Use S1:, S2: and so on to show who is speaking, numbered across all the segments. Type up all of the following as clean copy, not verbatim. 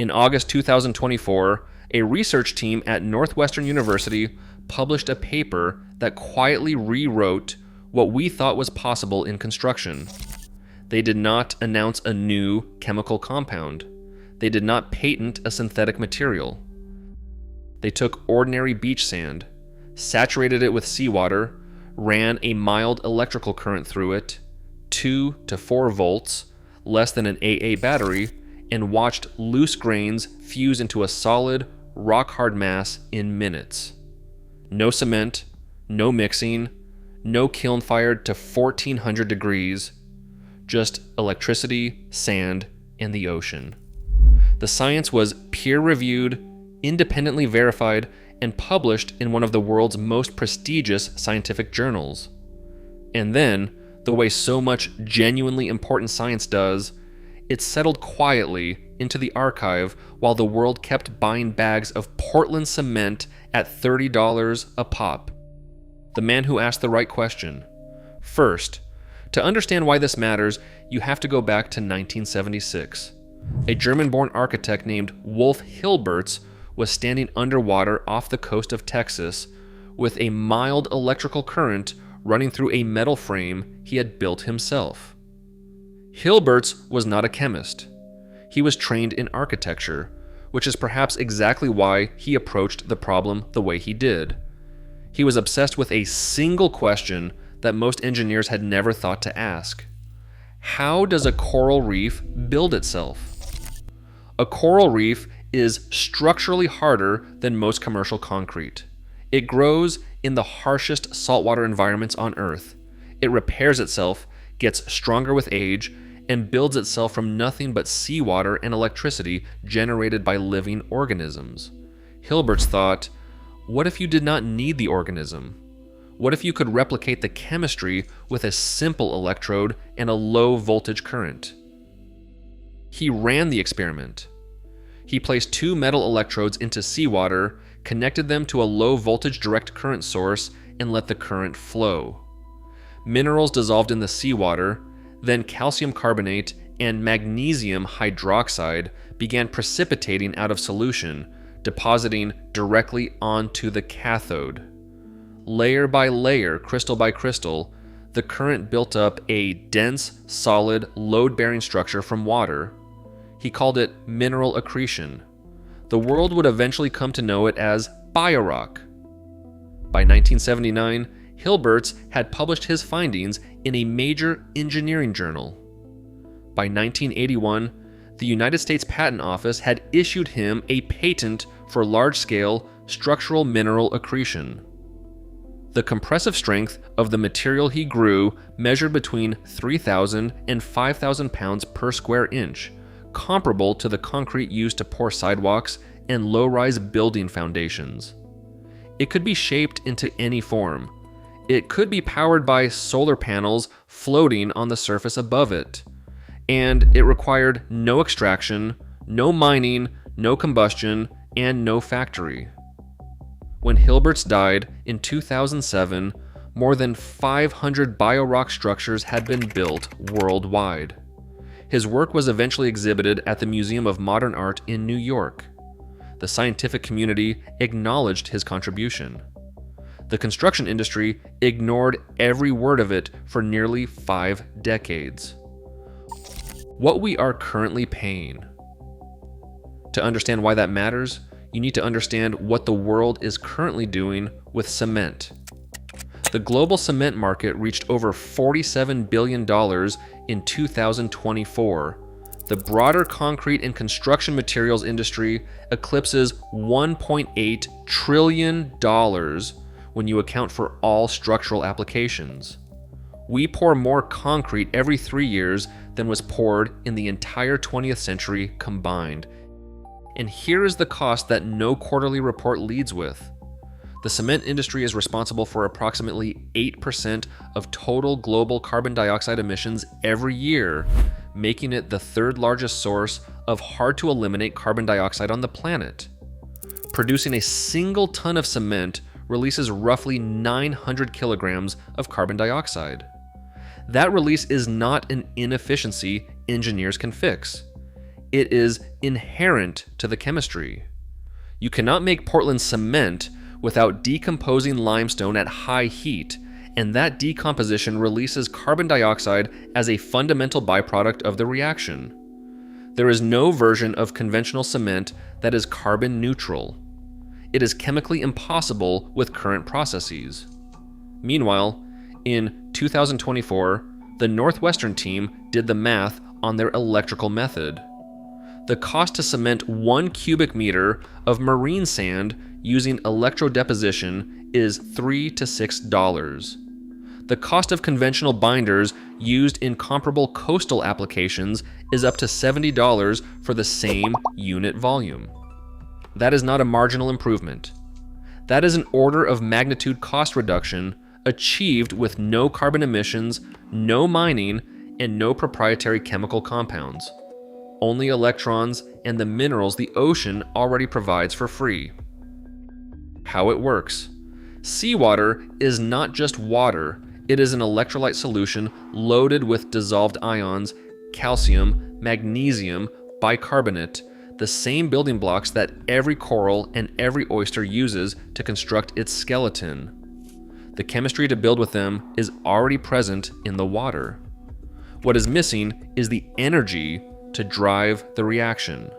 S1: In August 2024, a research team at Northwestern University published a paper that quietly rewrote what we thought was possible in construction. They did not announce a new chemical compound. They did not patent a synthetic material. They took ordinary beach sand, saturated it with seawater, ran a mild electrical current through it, 2 to 4 volts, less than an AA battery, and watched loose grains fuse into a solid, rock-hard mass in minutes. No cement, no mixing, no kiln fired to 1400 degrees, just electricity, sand, and the ocean. The science was peer-reviewed, independently verified, and published in one of the world's most prestigious scientific journals. And then, the way so much genuinely important science does, it settled quietly into the archive while the world kept buying bags of Portland cement at $30 a pop. The man who asked the right question. First, to understand why this matters, you have to go back to 1976. A German-born architect named Wolf Hilberts was standing underwater off the coast of Texas with a mild electrical current running through a metal frame he had built himself. Hilberts was not a chemist. He was trained in architecture, which is perhaps exactly why he approached the problem the way he did. He was obsessed with a single question that most engineers had never thought to ask. How does a coral reef build itself? A coral reef is structurally harder than most commercial concrete. It grows in the harshest saltwater environments on Earth. It repairs itself, gets stronger with age, and builds itself from nothing but seawater and electricity generated by living organisms. Hilberts thought, what if you did not need the organism? What if you could replicate the chemistry with a simple electrode and a low voltage current? He ran the experiment. He placed 2 metal electrodes into seawater, connected them to a low voltage direct current source, and let the current flow. Minerals dissolved in the seawater, then calcium carbonate and magnesium hydroxide began precipitating out of solution, depositing directly onto the cathode. Layer by layer, crystal by crystal, the current built up a dense, solid, load-bearing structure from water. He called it mineral accretion. The world would eventually come to know it as biorock. By 1979, Hilberts had published his findings in a major engineering journal. By 1981, the United States Patent Office had issued him a patent for large-scale structural mineral accretion. The compressive strength of the material he grew measured between 3,000 and 5,000 pounds per square inch, comparable to the concrete used to pour sidewalks and low-rise building foundations. It could be shaped into any form. It could be powered by solar panels floating on the surface above it. And it required no extraction, no mining, no combustion, and no factory. When Hilberts died in 2007, more than 500 biorock structures had been built worldwide. His work was eventually exhibited at the Museum of Modern Art in New York. The scientific community acknowledged his contribution. The construction industry ignored every word of it for nearly 5 decades. What we are currently paying. To understand why that matters, you need to understand what the world is currently doing with cement. The global cement market reached over $47 billion in 2024. The broader concrete and construction materials industry eclipses $1.8 trillion when you account for all structural applications. We pour more concrete every 3 years than was poured in the entire 20th century combined. And here is the cost that no quarterly report leads with. The cement industry is responsible for approximately 8% of total global carbon dioxide emissions every year, making it the 3rd largest source of hard-to-eliminate carbon dioxide on the planet. Producing a single ton of cement releases roughly 900 kilograms of carbon dioxide. That release is not an inefficiency engineers can fix. It is inherent to the chemistry. You cannot make Portland cement without decomposing limestone at high heat, and that decomposition releases carbon dioxide as a fundamental byproduct of the reaction. There is no version of conventional cement that is carbon neutral. It is chemically impossible with current processes. Meanwhile, in 2024, the Northwestern team did the math on their electrical method. The cost to cement 1 cubic meter of marine sand using electrodeposition is $3 to $6. The cost of conventional binders used in comparable coastal applications is up to $70 for the same unit volume. That is not a marginal improvement. That is an order of magnitude cost reduction achieved with no carbon emissions, no mining, and no proprietary chemical compounds. Only electrons and the minerals the ocean already provides for free. How it works. Seawater is not just water, it is an electrolyte solution loaded with dissolved ions, calcium, magnesium, bicarbonate, the same building blocks that every coral and every oyster uses to construct its skeleton. The chemistry to build with them is already present in the water. What is missing is the energy to drive the reaction.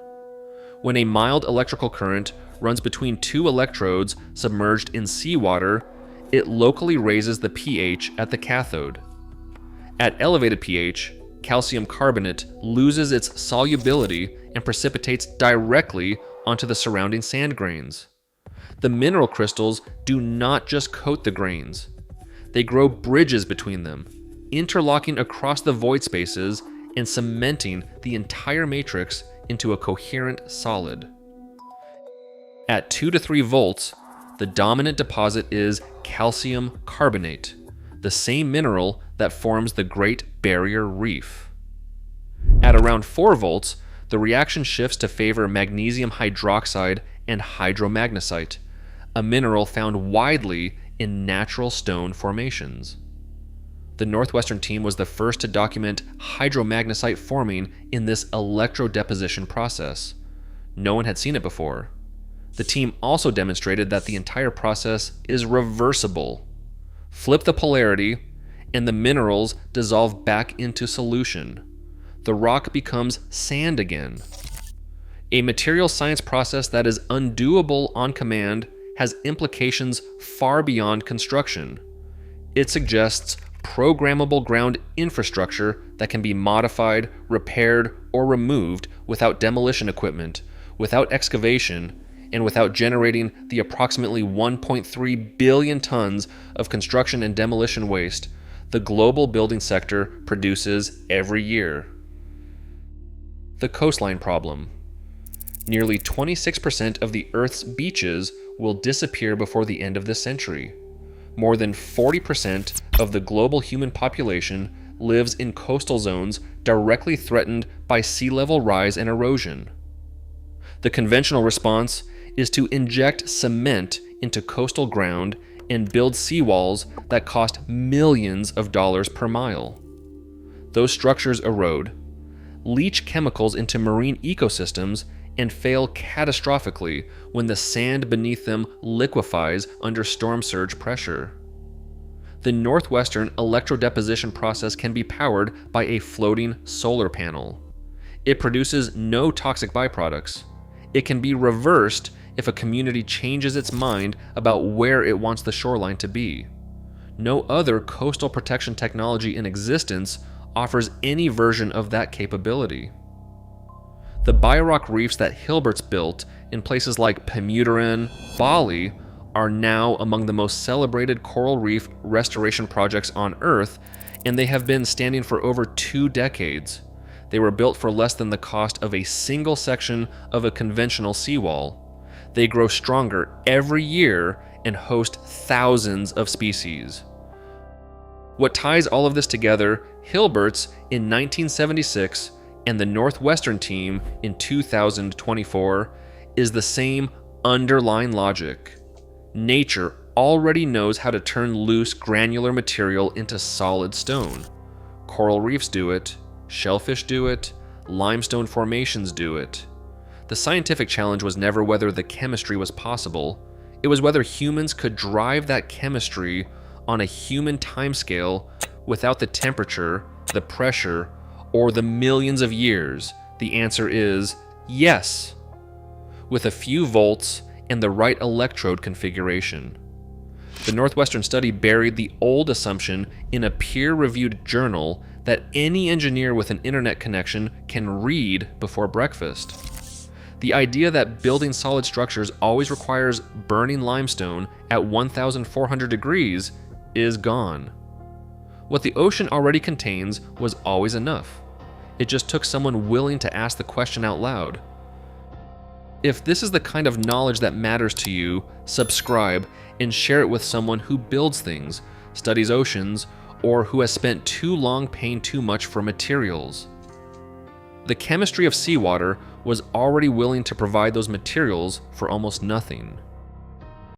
S1: When a mild electrical current runs between two electrodes submerged in seawater, it locally raises the pH at the cathode. At elevated pH, calcium carbonate loses its solubility and precipitates directly onto the surrounding sand grains. The mineral crystals do not just coat the grains. They grow bridges between them, interlocking across the void spaces and cementing the entire matrix into a coherent solid. At 2 to 3 volts, the dominant deposit is calcium carbonate, the same mineral that forms the Great Barrier Reef. At around 4 volts, the reaction shifts to favor magnesium hydroxide and hydromagnesite, a mineral found widely in natural stone formations. The Northwestern team was the first to document hydromagnesite forming in this electrodeposition process. No one had seen it before. The team also demonstrated that the entire process is reversible. Flip the polarity, and the minerals dissolve back into solution. The rock becomes sand again. A material science process that is undoable on command has implications far beyond construction. It suggests programmable ground infrastructure that can be modified, repaired, or removed without demolition equipment, without excavation, and without generating the approximately 1.3 billion tons of construction and demolition waste the global building sector produces every year. The coastline problem. Nearly 26% of the Earth's beaches will disappear before the end of this century. More than 40% of the global human population lives in coastal zones directly threatened by sea level rise and erosion. The conventional response is to inject cement into coastal ground and build seawalls that cost millions of dollars per mile. Those structures erode, leach chemicals into marine ecosystems, and fail catastrophically when the sand beneath them liquefies under storm surge pressure. The Northwestern electrodeposition process can be powered by a floating solar panel. It produces no toxic byproducts. It can be reversed if a community changes its mind about where it wants the shoreline to be. No other coastal protection technology in existence offers any version of that capability. The biorock reefs that Hilbert's built in places like Pemuteran, Bali, are now among the most celebrated coral reef restoration projects on Earth, and they have been standing for over 2 decades. They were built for less than the cost of a single section of a conventional seawall. They grow stronger every year and host thousands of species. What ties all of this together, Hilbert's in 1976 and the Northwestern team in 2024, is the same underlying logic. Nature already knows how to turn loose granular material into solid stone. Coral reefs do it, shellfish do it, limestone formations do it. The scientific challenge was never whether the chemistry was possible, it was whether humans could drive that chemistry on a human timescale without the temperature, the pressure, or the millions of years. The answer is yes, with a few volts and the right electrode configuration. The Northwestern study buried the old assumption in a peer-reviewed journal that any engineer with an internet connection can read before breakfast. The idea that building solid structures always requires burning limestone at 1,400 degrees is gone. What the ocean already contains was always enough. It just took someone willing to ask the question out loud. If this is the kind of knowledge that matters to you, subscribe and share it with someone who builds things, studies oceans, or who has spent too long paying too much for materials. The chemistry of seawater was already willing to provide those materials for almost nothing.